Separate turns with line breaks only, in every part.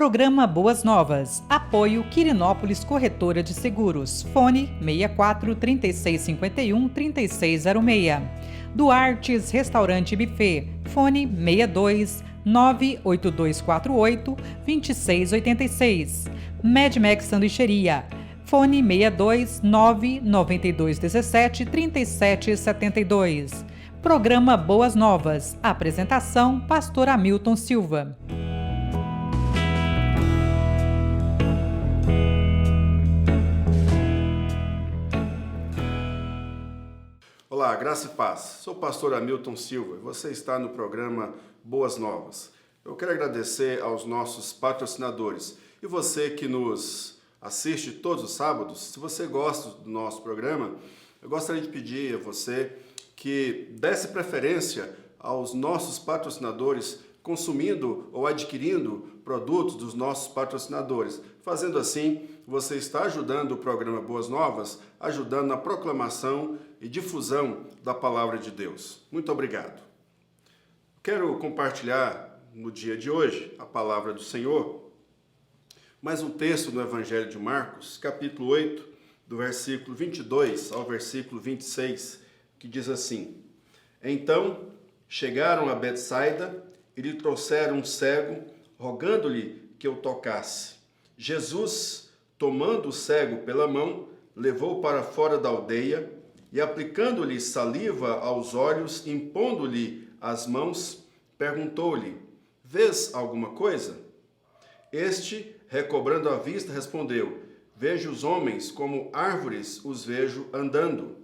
Programa Boas Novas. Apoio Quirinópolis Corretora de Seguros. Fone 64 3651 3606. Duartes Restaurante e Buffet. Fone 62 98248 2686. Medmex Sanduicheria. Fone 62 99217 3772. Programa Boas Novas. Apresentação: Pastor Hamilton Silva.
Olá, graça e paz. Sou o pastor Hamilton Silva e você está no programa Boas Novas. Eu quero agradecer aos nossos patrocinadores e você que nos assiste todos os sábados. Se você gosta do nosso programa, eu gostaria de pedir a você que desse preferência aos nossos patrocinadores consumindo ou adquirindo produtos dos nossos patrocinadores. Fazendo assim, você está ajudando o programa Boas Novas, ajudando na proclamação e difusão da palavra de Deus. Muito obrigado. Quero compartilhar no dia de hoje a palavra do Senhor, mais um texto do Evangelho de Marcos, capítulo 8, do versículo 22 ao versículo 26, que diz assim: Então chegaram a Betsaida e lhe trouxeram um cego, rogando-lhe que o tocasse. Jesus, tomando o cego pela mão, levou para fora da aldeia e, aplicando-lhe saliva aos olhos, impondo-lhe as mãos, perguntou-lhe: Vês alguma coisa? Este, recobrando a vista, respondeu: Vejo os homens como árvores os vejo andando.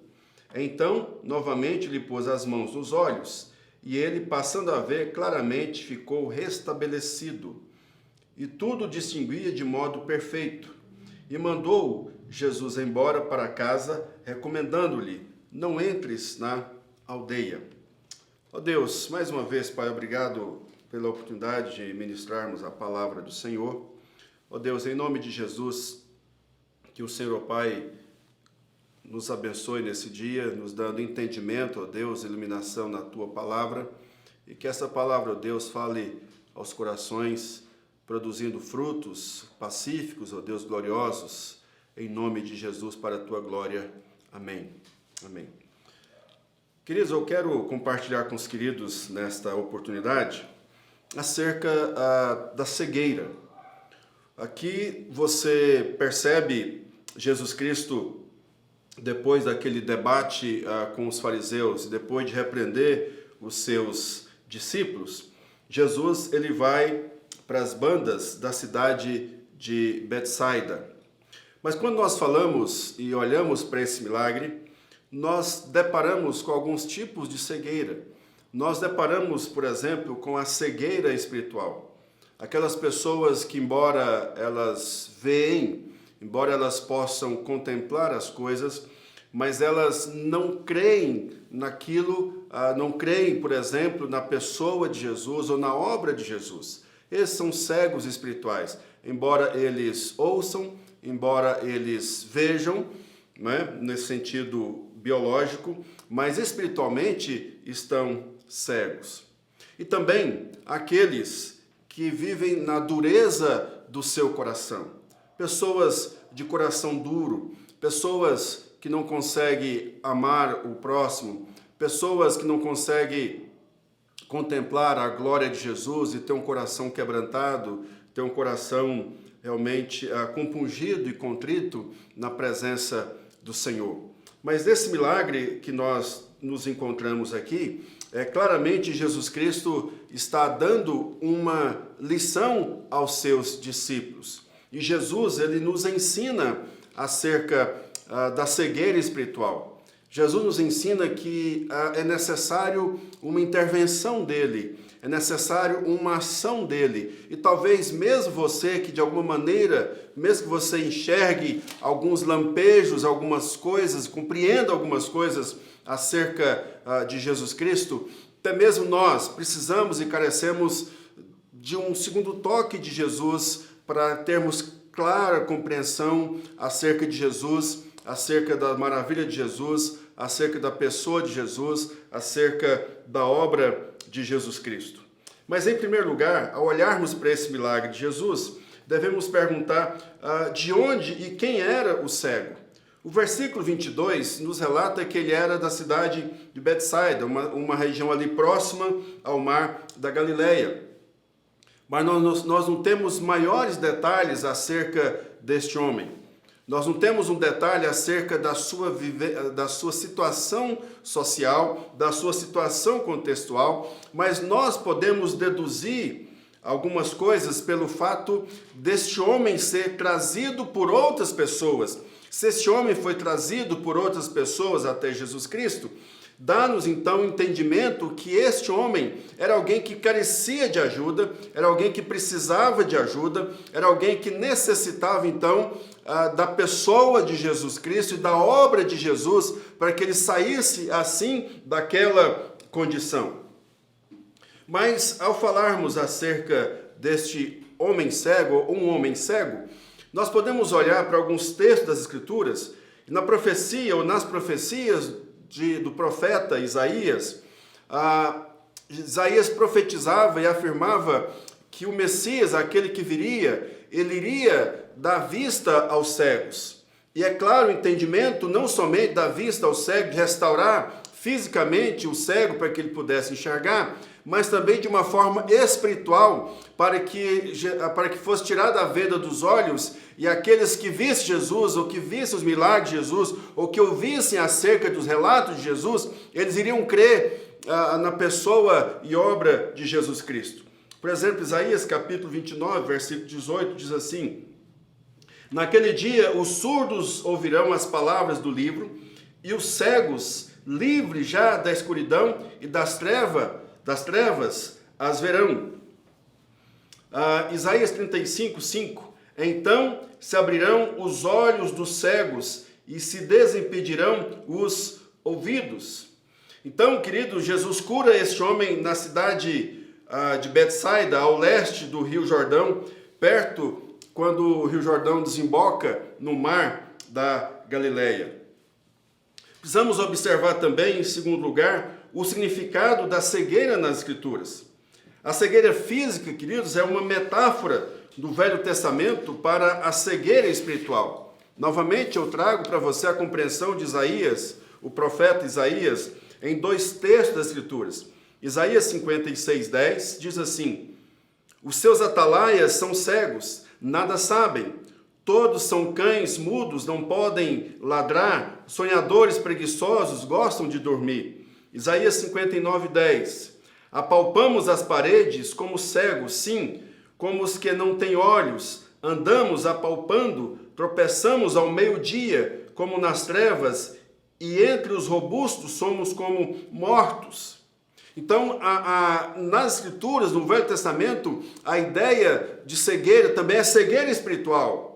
Então, novamente lhe pôs as mãos nos olhos, e ele, passando a ver claramente, ficou restabelecido, e tudo distinguia de modo perfeito. E mandou Jesus embora para casa, recomendando-lhe: não entres na aldeia. Ó Deus, mais uma vez, Pai, obrigado pela oportunidade de ministrarmos a palavra do Senhor. Ó Deus, em nome de Jesus, que o Senhor, ó Pai, nos abençoe nesse dia, nos dando entendimento, ó Deus, iluminação na Tua palavra, e que essa palavra, ó Deus, fale aos corações, produzindo frutos pacíficos, ó Deus, gloriosos, em nome de Jesus, para a Tua glória. Amém. Amém. Queridos, eu quero compartilhar com os queridos nesta oportunidade acerca da cegueira. Aqui você percebe Jesus Cristo, depois daquele debate com os fariseus, depois de repreender os seus discípulos, Jesus ele vai para as bandas da cidade de Betsaida. Mas quando nós falamos e olhamos para esse milagre, nós deparamos com alguns tipos de cegueira. Nós deparamos, por exemplo, com a cegueira espiritual. Aquelas pessoas que, embora elas veem, embora elas possam contemplar as coisas, mas elas não creem naquilo, não creem, por exemplo, na pessoa de Jesus ou na obra de Jesus. Esses são cegos espirituais. Embora eles ouçam, embora eles vejam, né, nesse sentido biológico, mas espiritualmente estão cegos. E também aqueles que vivem na dureza do seu coração. Pessoas de coração duro, pessoas que não conseguem amar o próximo, pessoas que não conseguem contemplar a glória de Jesus e ter um coração quebrantado, ter um coração realmente compungido e contrito na presença do Senhor. Mas nesse milagre que nós nos encontramos aqui, claramente Jesus Cristo está dando uma lição aos seus discípulos. E Jesus, ele nos ensina acerca da cegueira espiritual. Jesus nos ensina que é necessário uma intervenção dele, é necessário uma ação dele. E talvez mesmo você que de alguma maneira, mesmo que você enxergue alguns lampejos, algumas coisas, compreenda algumas coisas acerca de Jesus Cristo, até mesmo nós precisamos e carecemos de um segundo toque de Jesus para termos clara compreensão acerca de Jesus, acerca da maravilha de Jesus, acerca da pessoa de Jesus, acerca da obra de Jesus Cristo. Mas, em primeiro lugar, ao olharmos para esse milagre de Jesus, devemos perguntar de onde e quem era o cego. O versículo 22 nos relata que ele era da cidade de Betsaida, uma região ali próxima ao mar da Galileia. Mas nós não temos maiores detalhes acerca deste homem. Nós não temos um detalhe acerca da sua situação social, da sua situação contextual, mas nós podemos deduzir algumas coisas pelo fato deste homem ser trazido por outras pessoas. Se este homem foi trazido por outras pessoas até Jesus Cristo, dá-nos então o entendimento que este homem era alguém que carecia de ajuda, era alguém que precisava de ajuda, era alguém que necessitava então da pessoa de Jesus Cristo e da obra de Jesus para que ele saísse assim daquela condição. Mas ao falarmos acerca deste homem cego, ou um homem cego, nós podemos olhar para alguns textos das Escrituras, e na profecia ou nas profecias do profeta Isaías, Isaías profetizava e afirmava que o Messias, aquele que viria, ele iria dar vista aos cegos. E é claro, o entendimento não somente da vista ao cego, de restaurar fisicamente o cego para que ele pudesse enxergar, mas também de uma forma espiritual, para que fosse tirada a venda dos olhos e aqueles que vissem Jesus, ou que vissem os milagres de Jesus, ou que ouvissem acerca dos relatos de Jesus, eles iriam crer na pessoa e obra de Jesus Cristo. Por exemplo, Isaías capítulo 29, versículo 18, diz assim: naquele dia os surdos ouvirão as palavras do livro, e os cegos, livres já da escuridão e das trevas, as verão. Isaías 35, 5. Então se abrirão os olhos dos cegos e se desimpedirão os ouvidos. Então, querido, Jesus cura este homem na cidade de Betsaida, ao leste do Rio Jordão, perto quando o Rio Jordão desemboca no mar da Galileia. Precisamos observar também, em segundo lugar, o significado da cegueira nas Escrituras. A cegueira física, queridos, é uma metáfora do Velho Testamento para a cegueira espiritual. Novamente, eu trago para você a compreensão de Isaías, o profeta Isaías, em dois textos das Escrituras. Isaías 56, 10 diz assim: os seus atalaias são cegos, nada sabem. Todos são cães mudos, não podem ladrar. Sonhadores preguiçosos gostam de dormir. Isaías 59, 10. Apalpamos as paredes como cegos, sim, como os que não têm olhos. Andamos apalpando, tropeçamos ao meio-dia, como nas trevas, e entre os robustos somos como mortos. Então, nas Escrituras, no Velho Testamento, a ideia de cegueira também é cegueira espiritual.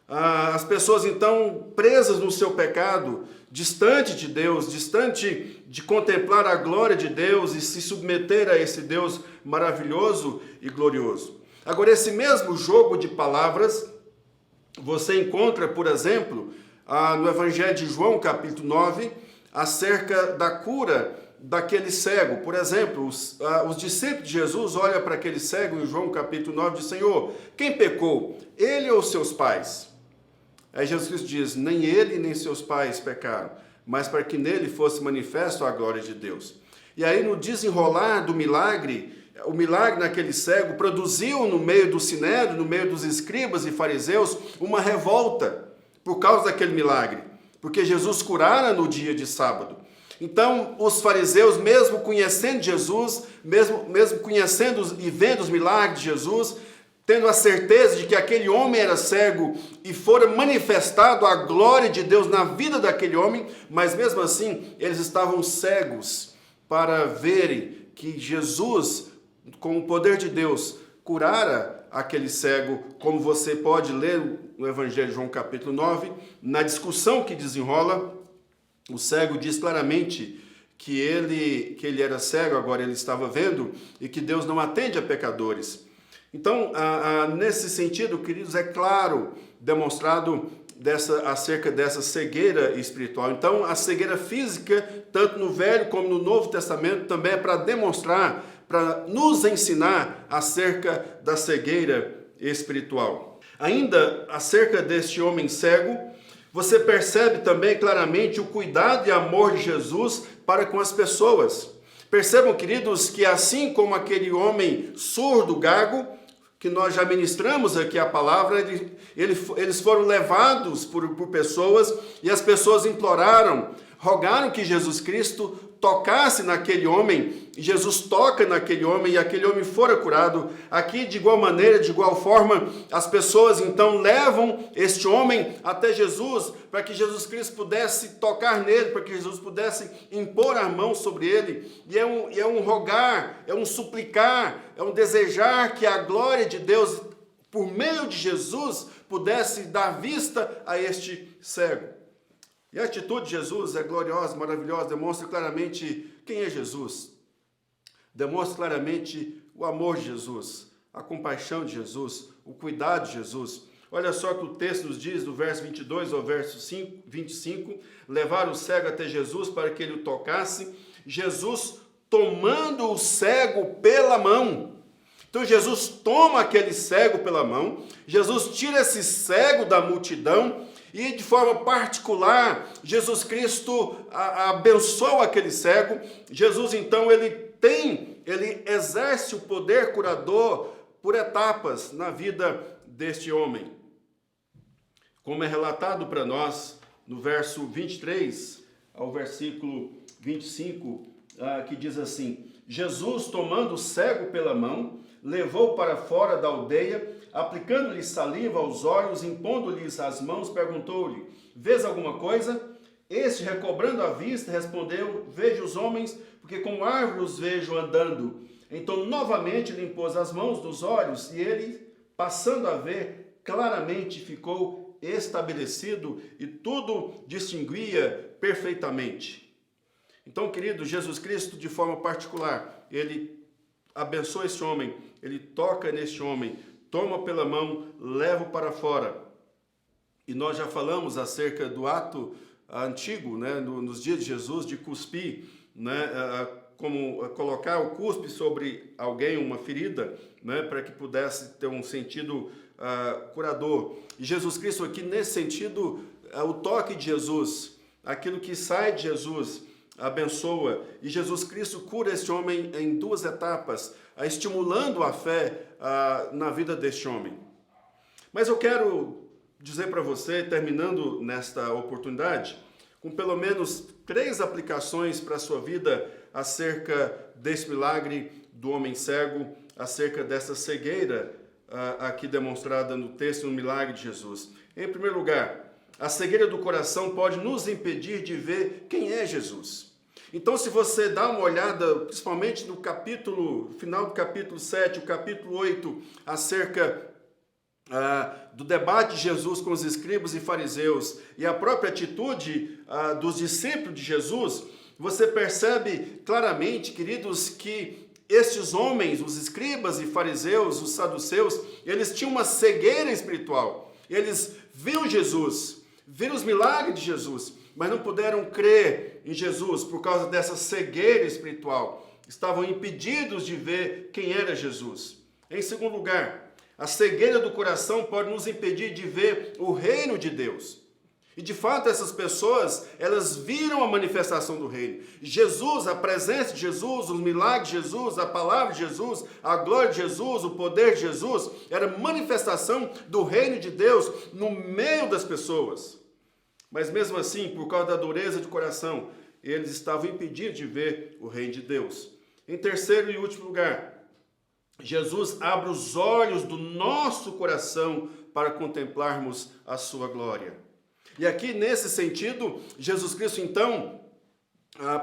As pessoas, então, presas no seu pecado, distante de Deus, distante de contemplar a glória de Deus e se submeter a esse Deus maravilhoso e glorioso. Agora, esse mesmo jogo de palavras, você encontra, por exemplo, no Evangelho de João, capítulo 9, acerca da cura daquele cego. Por exemplo, os discípulos de Jesus olham para aquele cego em João capítulo 9 e dizem: Senhor, quem pecou? Ele ou seus pais? Aí Jesus Cristo diz: nem ele nem seus pais pecaram, mas para que nele fosse manifesto a glória de Deus. E aí, no desenrolar do milagre, o milagre naquele cego produziu no meio do sinédrio, no meio dos escribas e fariseus, uma revolta por causa daquele milagre, porque Jesus curara no dia de sábado. Então, os fariseus, mesmo conhecendo Jesus, mesmo conhecendo e vendo os milagres de Jesus, tendo a certeza de que aquele homem era cego e fora manifestado a glória de Deus na vida daquele homem, mas mesmo assim, eles estavam cegos para verem que Jesus, com o poder de Deus, curara aquele cego, como você pode ler no Evangelho de João capítulo 9, na discussão que desenrola. O cego diz claramente que ele era cego, agora ele estava vendo, e que Deus não atende a pecadores. Então, nesse sentido, queridos, é claro, demonstrado acerca dessa cegueira espiritual. Então, a cegueira física, tanto no Velho como no Novo Testamento, também é para demonstrar, para nos ensinar acerca da cegueira espiritual. Ainda acerca deste homem cego, você percebe também claramente o cuidado e amor de Jesus para com as pessoas. Percebam, queridos, que assim como aquele homem surdo, gago, que nós já ministramos aqui a palavra, eles foram levados por pessoas e as pessoas imploraram, rogaram que Jesus Cristo tocasse naquele homem, e Jesus toca naquele homem e aquele homem fora curado. Aqui, de igual maneira, de igual forma, as pessoas então levam este homem até Jesus, para que Jesus Cristo pudesse tocar nele, para que Jesus pudesse impor a mão sobre ele. E é um rogar, é um suplicar, é um desejar que a glória de Deus, por meio de Jesus, pudesse dar vista a este cego. E a atitude de Jesus é gloriosa, maravilhosa, demonstra claramente quem é Jesus. Demonstra claramente o amor de Jesus, a compaixão de Jesus, o cuidado de Jesus. Olha só que o texto nos diz, do verso 22 ao verso 25, levaram o cego até Jesus para que ele o tocasse. Jesus tomando o cego pela mão. Então Jesus toma aquele cego pela mão, Jesus tira esse cego da multidão, e de forma particular, Jesus Cristo abençoa aquele cego. Jesus, então, ele exerce o poder curador por etapas na vida deste homem. Como é relatado para nós no verso 23 ao versículo 25, que diz assim: Jesus, tomando o cego pela mão, levou para fora da aldeia, aplicando-lhe saliva aos olhos, impondo-lhes as mãos, perguntou-lhe: vês alguma coisa? Este, recobrando a vista, respondeu: vejo os homens, porque como árvores os vejo andando. Então novamente lhe impôs as mãos nos olhos, e ele, passando a ver claramente, ficou estabelecido e tudo distinguia perfeitamente. Então, querido, Jesus Cristo, de forma particular, ele abençoa esse homem, ele toca neste homem, toma pela mão, leva para fora. E nós já falamos acerca do ato antigo, né, nos dias de Jesus, de cuspir, né, como colocar o cuspe sobre alguém, uma ferida, né, para que pudesse ter um sentido curador. E Jesus Cristo aqui, nesse sentido, o toque de Jesus, aquilo que sai de Jesus, abençoa. E Jesus Cristo cura este homem em duas etapas, estimulando a fé na vida deste homem. Mas eu quero dizer para você, terminando nesta oportunidade, com pelo menos 3 aplicações para a sua vida acerca desse milagre do homem cego, acerca dessa cegueira aqui demonstrada no texto, no milagre de Jesus. Em primeiro lugar, a cegueira do coração pode nos impedir de ver quem é Jesus. Então, se você dá uma olhada, principalmente no final do capítulo 7, o capítulo 8, acerca do debate de Jesus com os escribas e fariseus e a própria atitude dos discípulos de Jesus, você percebe claramente, queridos, que estes homens, os escribas e fariseus, os saduceus, eles tinham uma cegueira espiritual. Eles viram Jesus, viram os milagres de Jesus, mas não puderam crer em Jesus por causa dessa cegueira espiritual. Estavam impedidos de ver quem era Jesus. Em segundo lugar, a cegueira do coração pode nos impedir de ver o reino de Deus. E de fato essas pessoas, elas viram a manifestação do reino. Jesus, a presença de Jesus, os milagres de Jesus, a palavra de Jesus, a glória de Jesus, o poder de Jesus, era manifestação do reino de Deus no meio das pessoas. Mas mesmo assim, por causa da dureza de coração, eles estavam impedidos de ver o reino de Deus. Em terceiro e último lugar, Jesus abre os olhos do nosso coração para contemplarmos a sua glória. E aqui, nesse sentido, Jesus Cristo, então,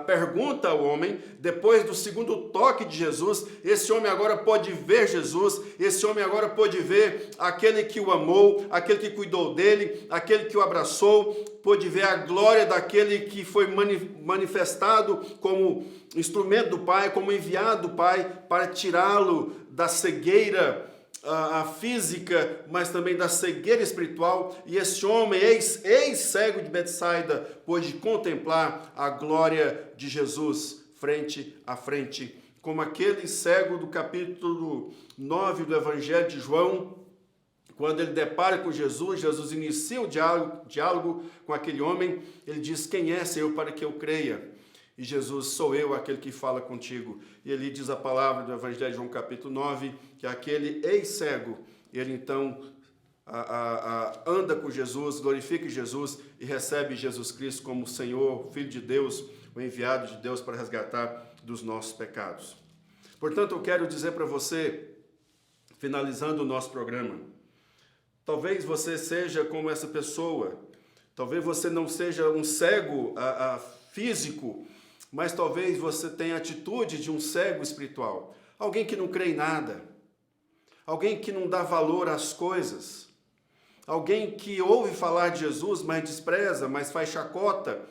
pergunta ao homem, depois do segundo toque de Jesus, esse homem agora pode ver Jesus, esse homem agora pode ver aquele que o amou, aquele que cuidou dele, aquele que o abraçou, pode ver a glória daquele que foi manifestado como instrumento do Pai, como enviado do Pai para tirá-lo da cegueira a física, mas também da cegueira espiritual. E esse homem, ex-cego de Betsaida, pôde contemplar a glória de Jesus frente a frente, como aquele cego do capítulo 9 do Evangelho de João, Quando ele depara com Jesus, Jesus inicia o diálogo com aquele homem. Ele diz: quem é, Senhor, para que eu creia? E Jesus: sou eu, aquele que fala contigo. E ele diz a palavra do Evangelho de João capítulo 9, que aquele ex-cego, ele então anda com Jesus, glorifica Jesus e recebe Jesus Cristo como Senhor, Filho de Deus, o enviado de Deus para resgatar dos nossos pecados. Portanto, eu quero dizer para você, finalizando o nosso programa, talvez você seja como essa pessoa, talvez você não seja um cego físico, mas talvez você tenha a atitude de um cego espiritual, alguém que não crê em nada, alguém que não dá valor às coisas, alguém que ouve falar de Jesus, mas despreza, mas faz chacota,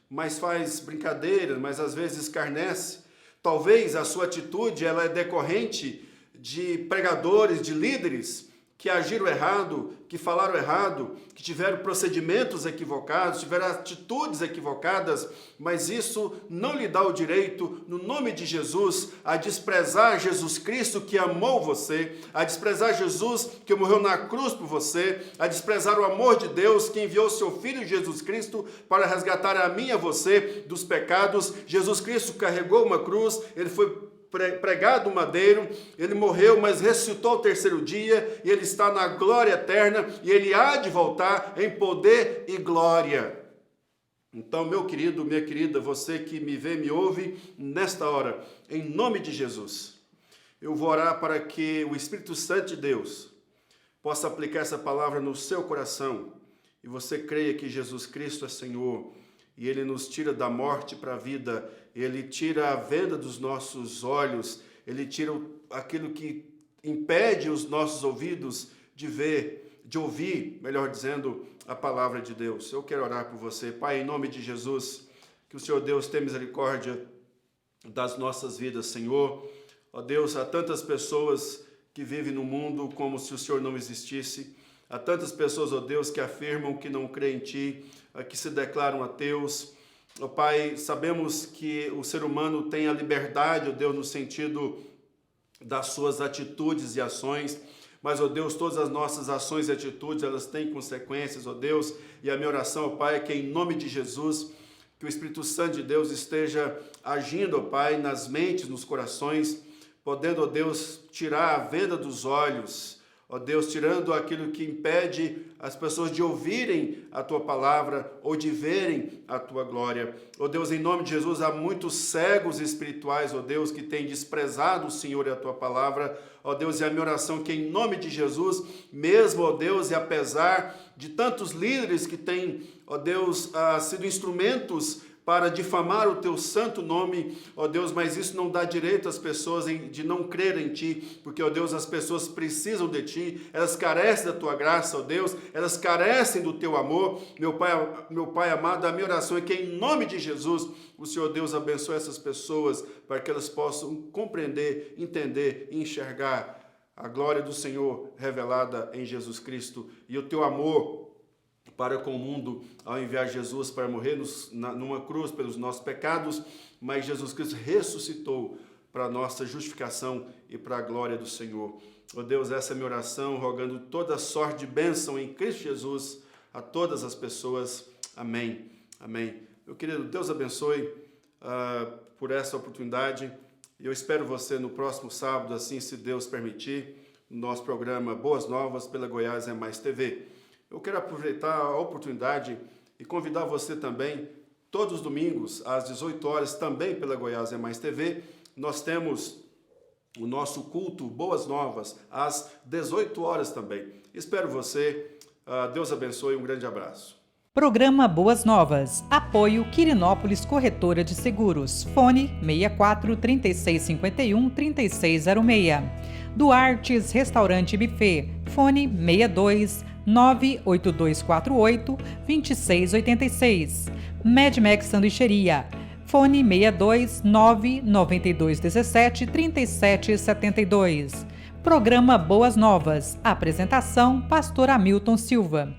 mas faz brincadeira, mas às vezes escarnece. Talvez a sua atitude ela é decorrente de pregadores, de líderes que agiram errado, que falaram errado, que tiveram procedimentos equivocados, tiveram atitudes equivocadas, mas isso não lhe dá o direito, no nome de Jesus, a desprezar Jesus Cristo que amou você, a desprezar Jesus que morreu na cruz por você, a desprezar o amor de Deus que enviou seu Filho Jesus Cristo para resgatar a mim e a você dos pecados. Jesus Cristo carregou uma cruz, ele foi pregado no madeiro, ele morreu, mas ressuscitou ao terceiro dia, e ele está na glória eterna, e ele há de voltar em poder e glória. Então, meu querido, minha querida, você que me vê, me ouve, nesta hora, em nome de Jesus, eu vou orar para que o Espírito Santo de Deus possa aplicar essa palavra no seu coração, e você creia que Jesus Cristo é Senhor, e Ele nos tira da morte para a vida, Ele tira a venda dos nossos olhos, Ele tira aquilo que impede os nossos ouvidos de ver, de ouvir, melhor dizendo, a palavra de Deus. Eu quero orar por você. Pai, em nome de Jesus, que o Senhor Deus tenha misericórdia das nossas vidas, Senhor. Ó Deus, há tantas pessoas que vivem no mundo como se o Senhor não existisse. Há tantas pessoas, ó Deus, que afirmam que não creem em Ti, que se declaram ateus. Ó Pai, sabemos que o ser humano tem a liberdade, ó Deus, no sentido das suas atitudes e ações, mas, ó Deus, todas as nossas ações e atitudes, elas têm consequências, ó Deus, e a minha oração, ó Pai, é que em nome de Jesus, que o Espírito Santo de Deus esteja agindo, ó Pai, nas mentes, nos corações, podendo, ó Deus, tirar a venda dos olhos, ó Deus, tirando aquilo que impede as pessoas de ouvirem a Tua palavra ou de verem a Tua glória. Ó Deus, em nome de Jesus, há muitos cegos espirituais, ó Deus, que têm desprezado o Senhor e a Tua palavra. Ó Deus, e a minha oração que em nome de Jesus, mesmo, ó Deus, e apesar de tantos líderes que têm, ó Deus, sido instrumentos para difamar o Teu santo nome, ó Deus, mas isso não dá direito às pessoas de não crer em Ti, porque, ó Deus, as pessoas precisam de Ti, elas carecem da Tua graça, ó Deus, elas carecem do Teu amor. Meu Pai amado, a minha oração é que em nome de Jesus, o Senhor Deus abençoe essas pessoas, para que elas possam compreender, entender e enxergar a glória do Senhor revelada em Jesus Cristo e o Teu amor para com o mundo, ao enviar Jesus para morrer numa cruz pelos nossos pecados, mas Jesus Cristo ressuscitou para a nossa justificação e para a glória do Senhor. Ó Deus, essa é a minha oração, rogando toda sorte de bênção em Cristo Jesus a todas as pessoas. Amém. Amém. Meu querido, Deus abençoe por essa oportunidade. Eu espero você no próximo sábado, assim, se Deus permitir, no nosso programa Boas Novas pela Goiás é Mais TV. Eu quero aproveitar a oportunidade e convidar você também, todos os domingos, às 18 horas, também pela Goiás é Mais TV, nós temos o nosso culto Boas Novas, às 18 horas também. Espero você, Deus abençoe, um grande abraço.
Programa Boas Novas. Apoio Quirinópolis Corretora de Seguros. Fone 64 3651 3606. Duartes Restaurante e Buffet. Fone 62 98248 2686. Medmex Sanduicheria. Fone 62 99217 3772. Programa Boas Novas. Apresentação: Pastor Hamilton Silva.